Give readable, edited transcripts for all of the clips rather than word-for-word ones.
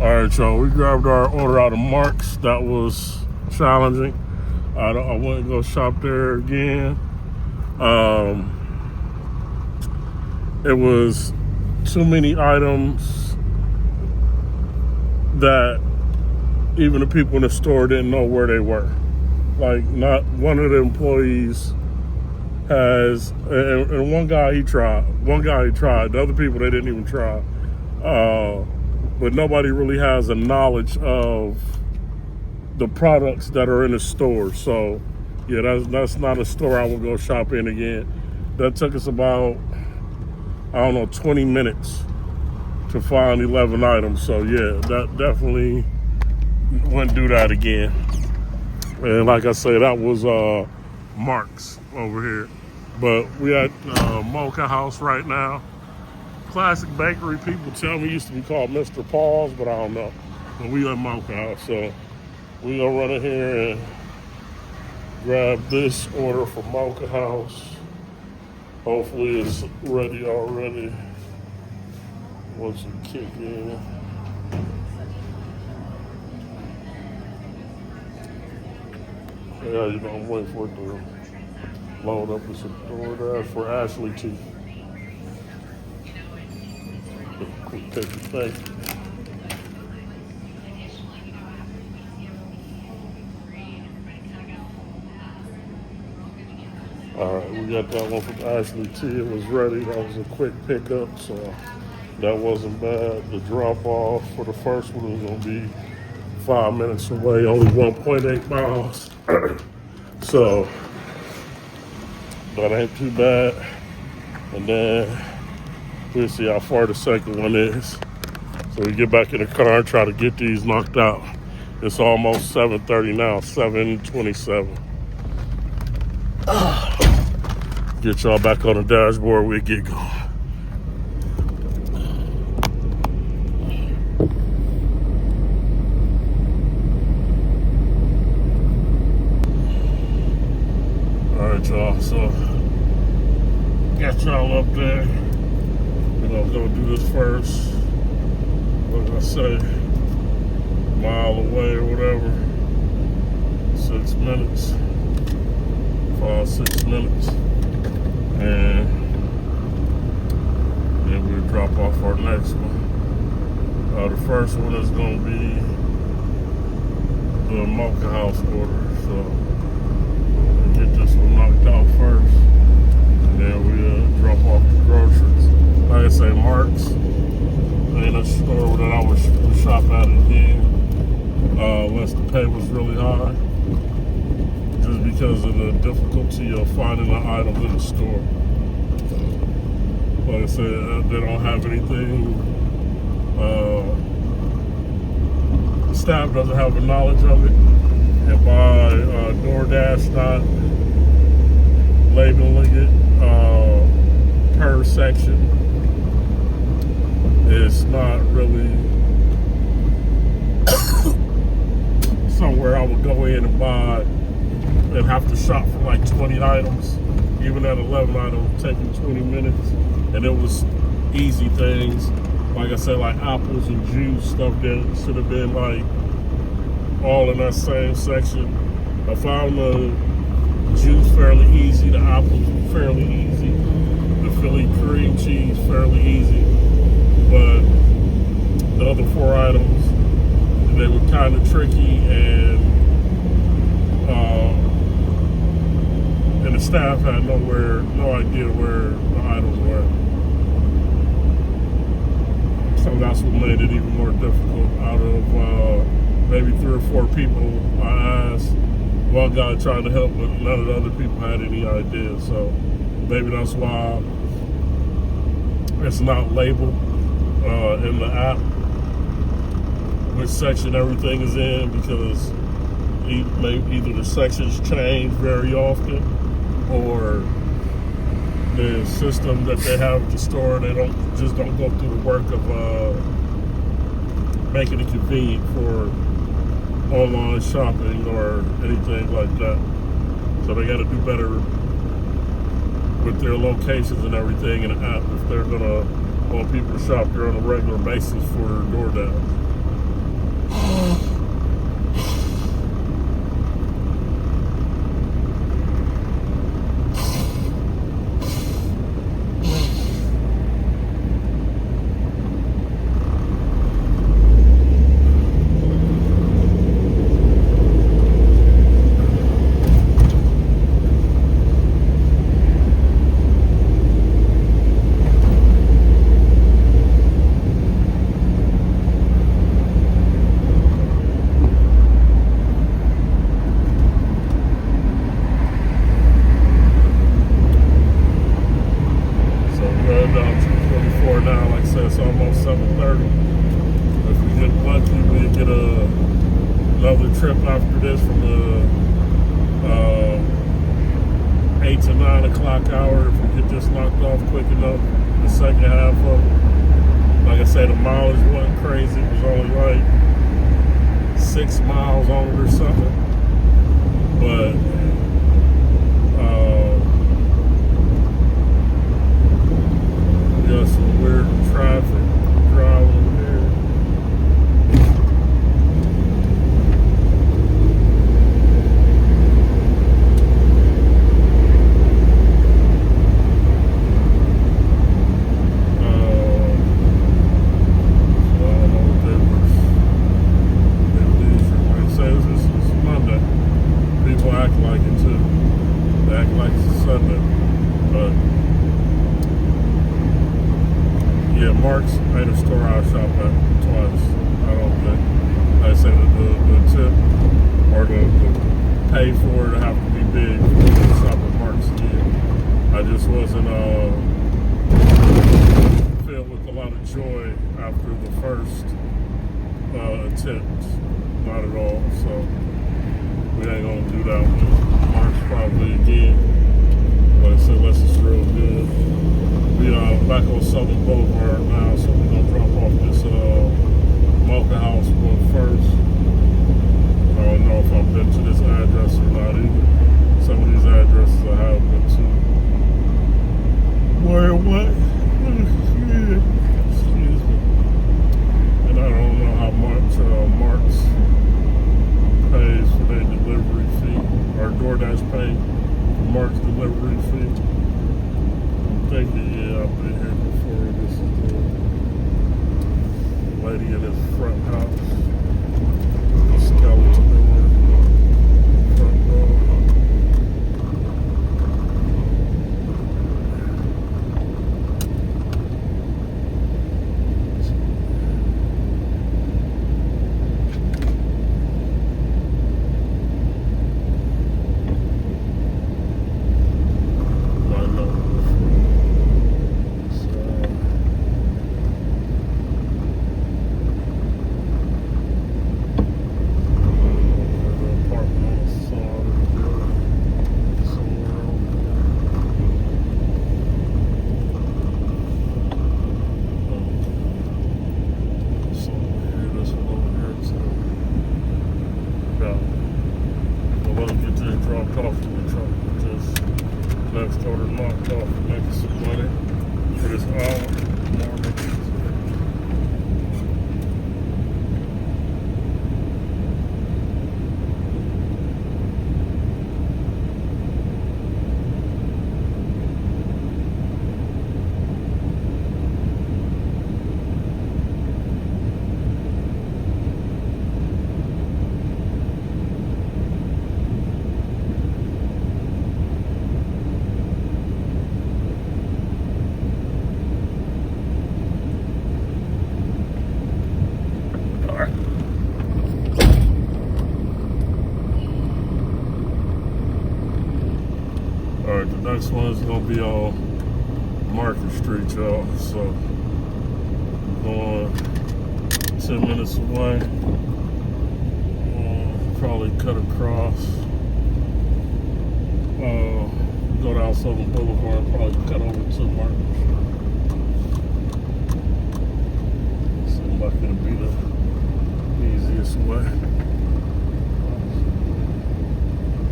All right, y'all. We grabbed our order out of Mark's. That was challenging. I wouldn't go shop there again. It was too many items that even the people in the store didn't know where they were. Like, not one of the employees has, and one guy he tried. The other people, they didn't even try. But nobody really has a knowledge of the products that are in the store. So, yeah, that's not a store I would go shop in again. That took us about, 20 minutes to find 11 items. So, yeah, that definitely wouldn't do that again. And like I say, that was Mark's over here. But we at Mocha House right now. Classic bakery, people tell me used to be called Mr. Paul's, but I don't know. But we at Mocha House, so we gonna run in here and grab this order from Mocha House. Hopefully it's ready already once we kick in. Yeah, I'm waiting for it to load up with some DoorDash for Ashley T. Quick picture, thank you. All right, we got that one from Ashley T. It was ready. That was a quick pickup, so that wasn't bad. The drop off for the first one was gonna be 5 minutes away, only 1.8 miles. So that ain't too bad. And then we'll see how far the second one is. So we get back in the car and try to get these knocked out. It's almost 7:30 now, 7:27. Get y'all back on the dashboard, we'll get going. All right, y'all, so got y'all up there. We're gonna go do this first. What did I say? Mile away or whatever. 6 minutes. 6 minutes. And then we'll drop off our next one. The first one is gonna be the Mocha House order. So we'll get this one knocked out first. And then we'll drop off the groceries. Like I say, Mark's ain't a store that I would shop at again, unless the pay was really high, just because of the difficulty of finding the items in the store. Like I said, they don't have anything. The staff doesn't have the knowledge of it, and by DoorDash not labeling it per section, it's not really somewhere I would go in and buy and have to shop for like 20 items. Even at 11 items, taking 20 minutes. And it was easy things, like I said, like apples and juice, stuff that should have been like all in that same section. I found the juice fairly easy, the apples fairly easy, the Philly cream cheese fairly easy. But the other 4 items, they were kind of tricky, and the staff had no idea where the items were. So that's what made it even more difficult. Out of maybe 3 or 4 people I asked, one guy tried to help, but none of the other people had any idea. So maybe that's why it's not labeled in the app which section everything is in, because either the sections change very often, or the system that they have at the store, they don't go through the work of making it convenient for online shopping or anything like that. So they got to do better with their locations and everything in the app if they're gonna want people to shop there on a regular basis for DoorDash. another trip after this from the 8 to 9 o'clock hour. If we get this knocked off quick enough, the second half of it. Like I said, the mileage wasn't crazy. It was only like 6 miles on it or something. But yeah, some weird traffic driving here. Yeah, Mark's ain't a store I shop at twice. I don't think. Like I said, the tip or the pay for it have to be big to shop at Mark's again. I just wasn't filled with a lot of joy after the first attempt. Not at all. So we ain't gonna do that one. Mark's probably again. Like I said, unless it's real good. We back on Southern Boulevard now, so we're gonna drop off this mocha house one first. I don't know if I've been to this address or not either. Some of these addresses I have been to. Where what? Excuse me. And I don't know how much Mark's pays for their delivery fee, or DoorDash pays for Mark's delivery fee. Thank you. Yeah, I've been here before. This is the lady in his front house. Skeleton door. Front door. Dropped off in the truck, just next order knocked off and making some money for this hour. Alright, the next one is going to be on Market Street, y'all. So, going 10 minutes away. Probably cut across. Go down Southern Boulevard, probably cut over to Market Street. Seems like it'll be the easiest way.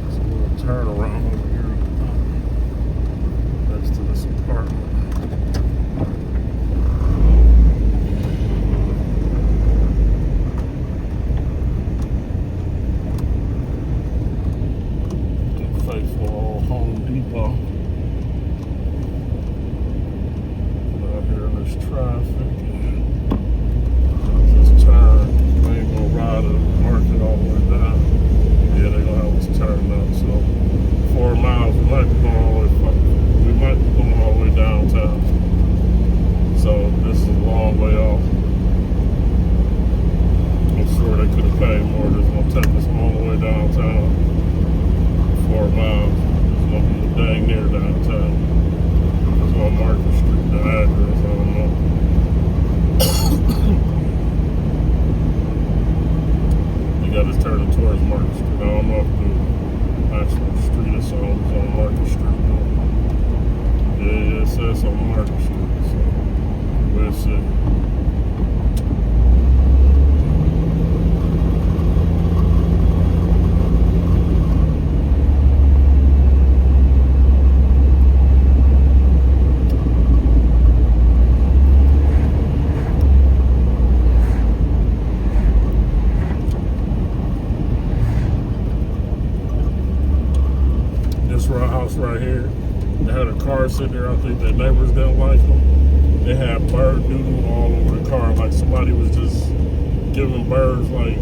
It's a little turnaround over here. Next to this apartment. The faithful old Home Depot. Out here in this traffic. Just turn. They ain't gonna ride the market all the way down. Yeah, they gonna have us turn up. So 4 miles. I don't know if the actual street is on Market Street. Yeah, it says on Market Street, so we'll see. House right here. They had a car sitting there. I think their neighbors didn't like them. They had bird doodle all over the car, like somebody was just giving birds like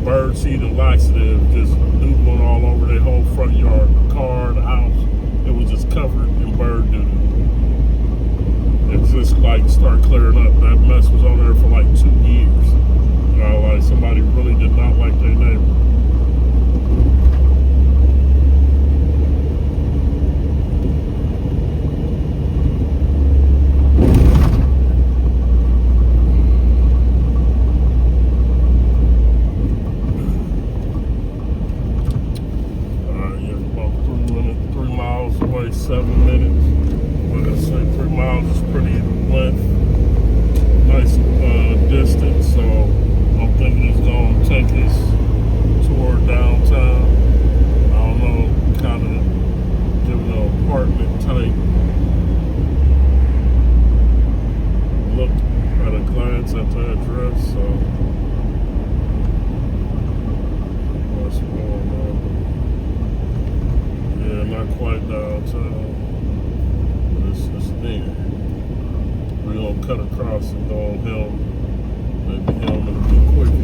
bird seed and laxative, just doodling all over their whole front yard, the car, the house. It was just covered in bird doodle. It just like started clearing up. That mess was on there for like 2 years. Like somebody really did not like their neighbor. Away 7 minutes, but I'd say 3 miles is pretty length, nice distance, so I'm thinking it's going to take us toward downtown. I don't know, kind of giving an apartment type look at a glance at the address, so what's going on? Yeah, not quite downtown, but it's there. We're gonna cut across and go on Helm, maybe Helm a little quicker.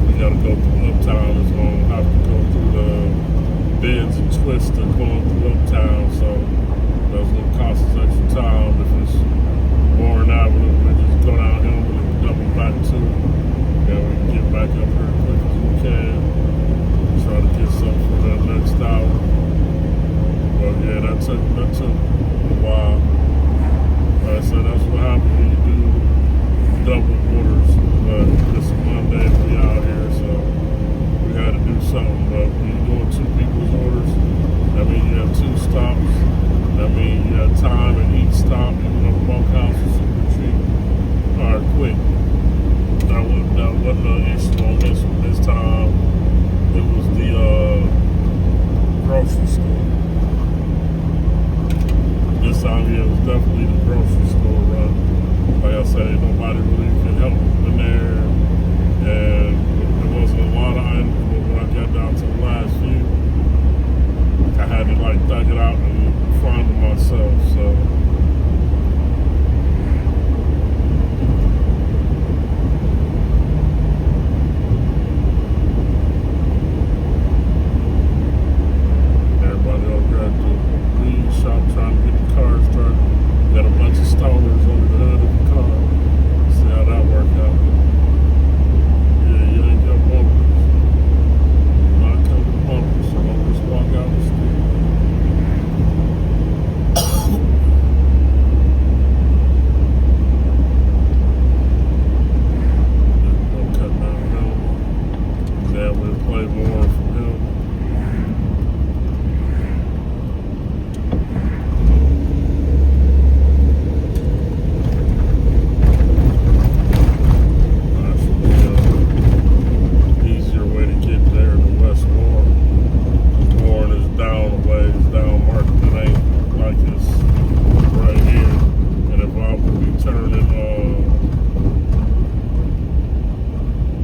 We gotta go through Uptown. It's gonna have to go through the bends and twists of going through Uptown, so that's gonna cost us extra time. If it's Warren Avenue, we just go down here and double back to, and we can get back up here as quick as we can. Try to get something for that next hour. But yeah, that took a while. Like I said, that's what happens when you do double orders. But it's a Monday, we out here, so we had to do something. But when you're doing 2 people's orders, that means you have 2 stops. I mean, you had time at each stop, even though the bunkhouse was super cheap. Alright, quick. That wasn't an issue on this one. This time, it was the grocery store. This time, yeah, it was definitely the grocery store run. Like I said, nobody really could help in there. And there wasn't a lot of items, but when I got down to the last few, I had to like dug it out and find it myself, so everybody over at the weed shop trying to get the car started. Got a bunch of stoners under the hood of the car. See how that worked out. Yeah, you ain't got bumpers. Not covered bumpers, so don't just walk out the street. We'll play more from him. Easier way to get there than West Warren. Warren is down a ways, down Market. It ain't like it's right here. And if I would be turning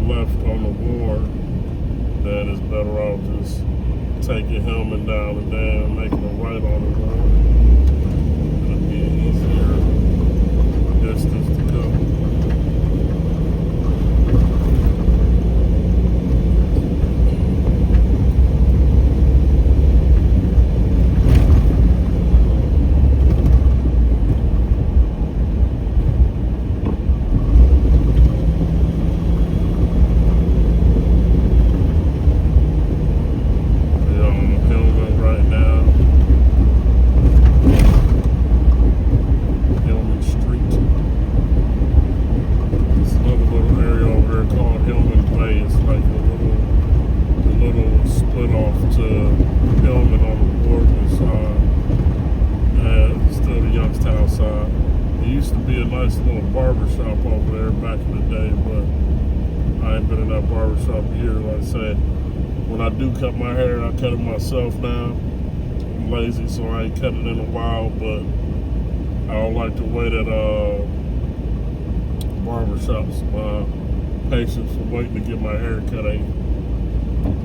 left on the Warren, then it's better off just taking him and down the dam, making a right on the wall. It'll be an easier distance to go. nice little barber shop over there back in the day, but I ain't been in that barber shop in years. Like I said, when I do cut my hair, I cut it myself now. I'm lazy, so I ain't cut it in a while, but I don't like to wait at barber shops. My patience for waiting to get my hair cut ain't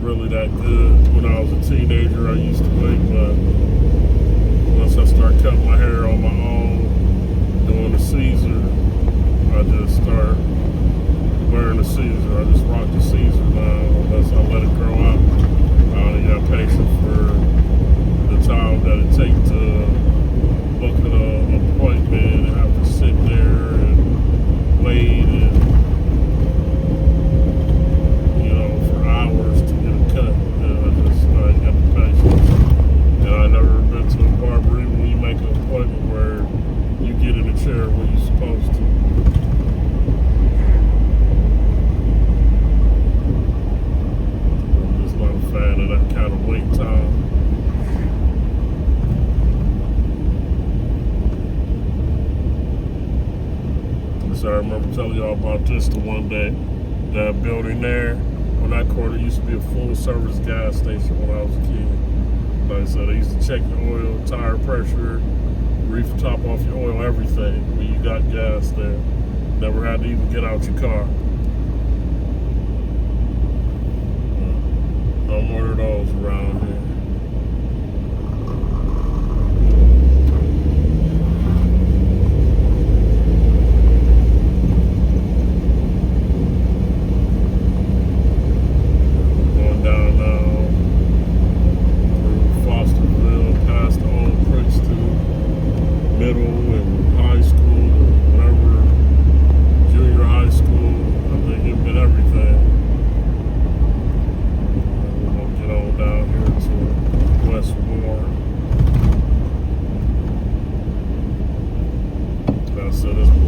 really that good. When I was a teenager, I used to wait, but once I start cutting my hair on my own, doing the Caesar, I just start wearing the Caesar. I just rock the Caesar now, unless I let it grow out. I only got patience for the time that it takes to book an appointment and have to sit there and wait and, for hours to get a cut. I ain't got the patience. And I never been to a barber, even when you make an appointment where you get in a chair when you're supposed to. I'm just not a fan of that kind of wait time. So I remember telling y'all about this the one day. That building there on that corner used to be a full service gas station when I was a kid. Like I said, they used to check your oil, tire pressure, reef top off your oil, everything when you got gas there. Never had to even get out your car. No more of those around here.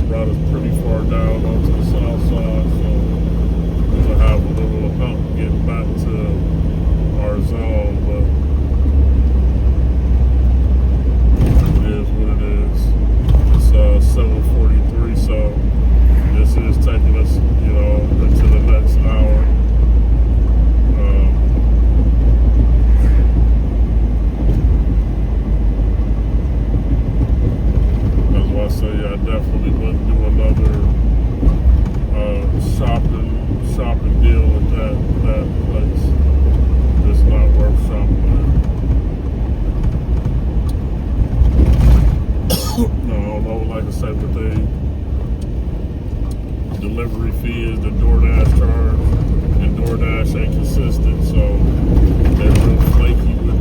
Brought us pretty far down onto the south side, so we'll have a little hump getting back to our zone, but it is what it is. It's 7:43, so this is taking us, into the next hour. I say I definitely wouldn't do another shopping deal at that place. It's not worth shopping at. No, I don't know, like I said, what the delivery fee is, the DoorDash charge, and DoorDash ain't consistent, so they're real flaky with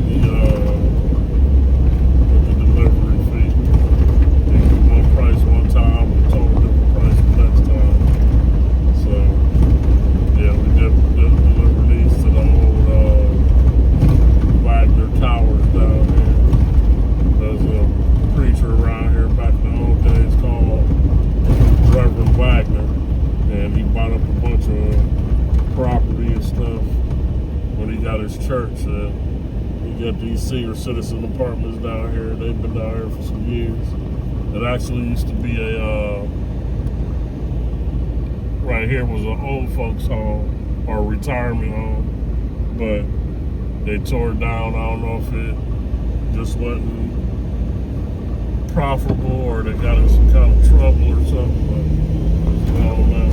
the delivery fee. Price one time and a total different price the next time. So yeah, we deliver these to the old Wagner Towers down here. There's a preacher around here back in the old days called Reverend Wagner, and he bought up a bunch of property and stuff when he got his church. He got these senior citizen apartments down here. They've been down here for some years. It actually used to be right here was an old folks home or a retirement home, but they tore it down. I don't know if it just wasn't profitable or they got in some kind of trouble or something, but I don't know.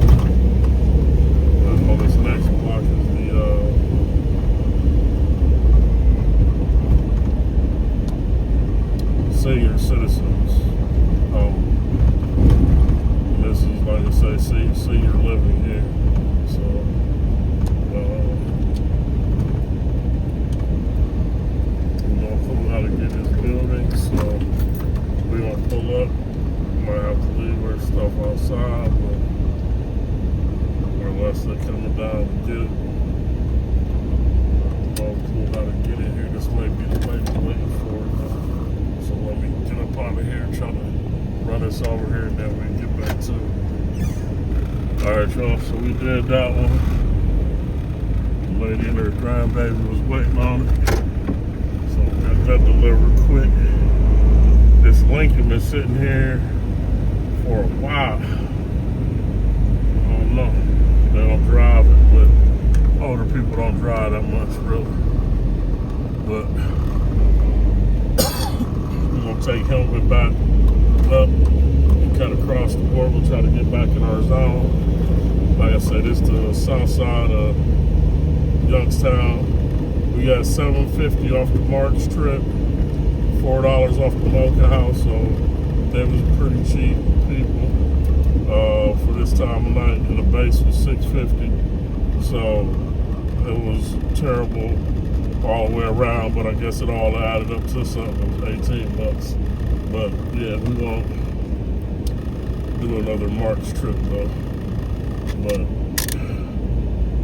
I know this next block is the senior citizens. This is, like I say, senior living here. So, we're going to pull how to get this building. So, we're going to pull up. Might have to leave our stuff outside, but unless they're coming down to get it. We're going to pull how to get in here. This might be the lady waiting for it. So, let me get up out of here and try to run us over here and then we can get back to it. Alright, y'all, so we did that one. The lady and her grandbaby was waiting on it. So we got that delivered quick. This Lincoln been sitting here for a while. I don't know. They don't drive it, but older people don't drive that much, really. But we're gonna take Helmet back up and cut across the board. We'll try to get back in our zone. Like I said, it's the south side of Youngstown. We got $7.50 off the March trip, $4 off the Mocha House, so that was pretty cheap, people. For this time of night, and the base was $6.50, so it was terrible all the way around. But I guess it all added up to something. It was $18. But yeah, we won't do another March trip though. But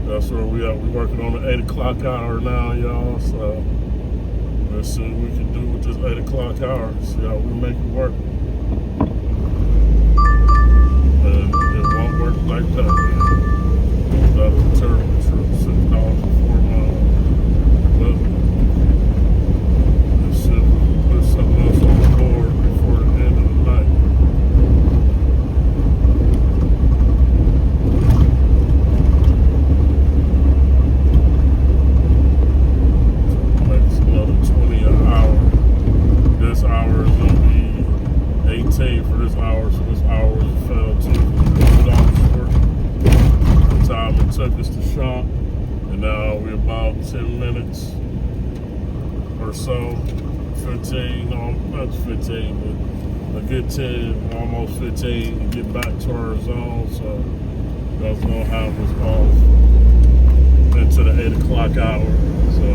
that's where we are. We're working on the 8 o'clock hour now, y'all. So let's see what we can do with this 8 o'clock hour. See how we make it work. And it won't work like that. That was a terrible trip. $6 for 4 miles. But let's see if we can put something else on the board before the end of the night. For this hour, so this hour fell to $1 short. The time it took us to shop, and now we're about 10 minutes or so, 15, no, not 15, but a good 10, almost 15 to get back to our zone. So that's gonna have us off into the 8 o'clock hour. So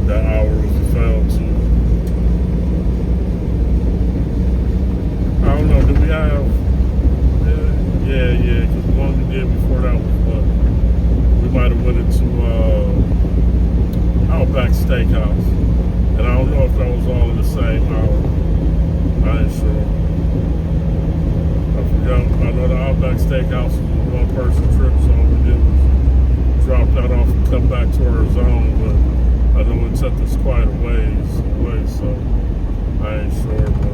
that hour was fell to. I don't know, do we have, yeah, because the one we did before that was what? We might have went into Outback Steakhouse. And I don't know if that was all in the same hour. I ain't sure. I forgot, I know the Outback Steakhouse was a one-person trip, so all we did was drop that off and come back to our zone, but I know it took us quite a ways away, so I ain't sure, but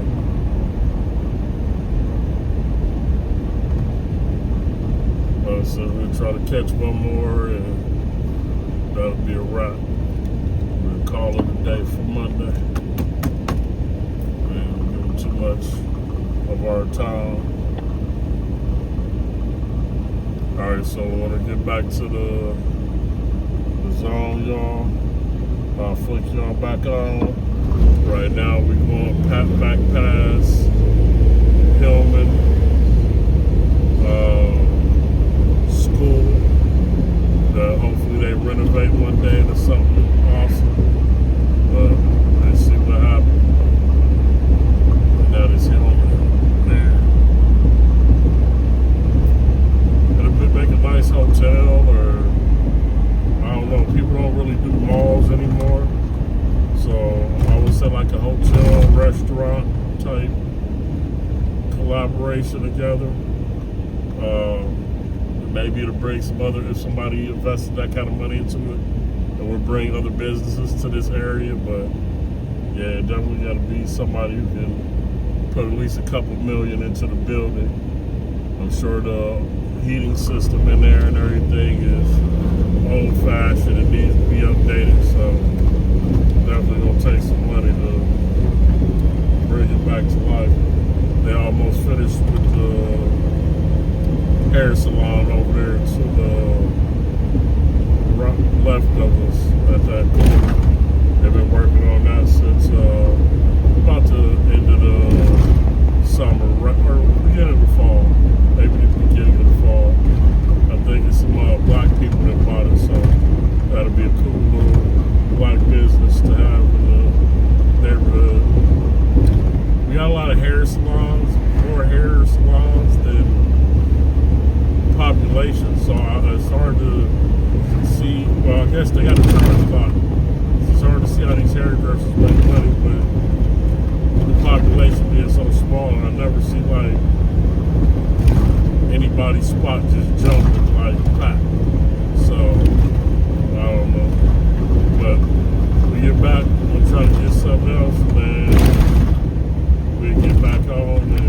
so we'll try to catch one more, and that'll be a wrap. We'll call it a day for Monday. We ain't give them too much of our time. Alright, so we want to get back to the zone, y'all. I'll flick y'all back on. Right now we're going back past Hillman. School that hopefully they renovate one day into something awesome, but let's see what happens. Now this Hillman, man, it'll make a nice hotel, or I don't know, people don't really do malls anymore, so I would say like a hotel restaurant type collaboration together. Maybe it'll bring some other, if somebody invested that kind of money into it, it will bring other businesses to this area. But yeah, definitely got to be somebody who can put at least a couple million into the building. I'm sure the heating system in there and everything is old fashioned. It needs to be updated. So definitely gonna take some money to bring it back to life. They almost finished with the hair salon over there to the left of us at that corner. They've been working on that since about the end of the summer, or beginning of the fall, maybe the beginning of the fall. I think it's some black people that bought it, so that'll be a cool little black business to have in the neighborhood. We got a lot of hair salons, more hair salons than population, so it's hard to see. Well, I guess they got to charge a lot. It's hard to see how these hairdressers make money, but the population being so small, and I never see like anybody's spot just jumping like packed. So I don't know, but we get back, we'll try to get something else, and then we get back on. And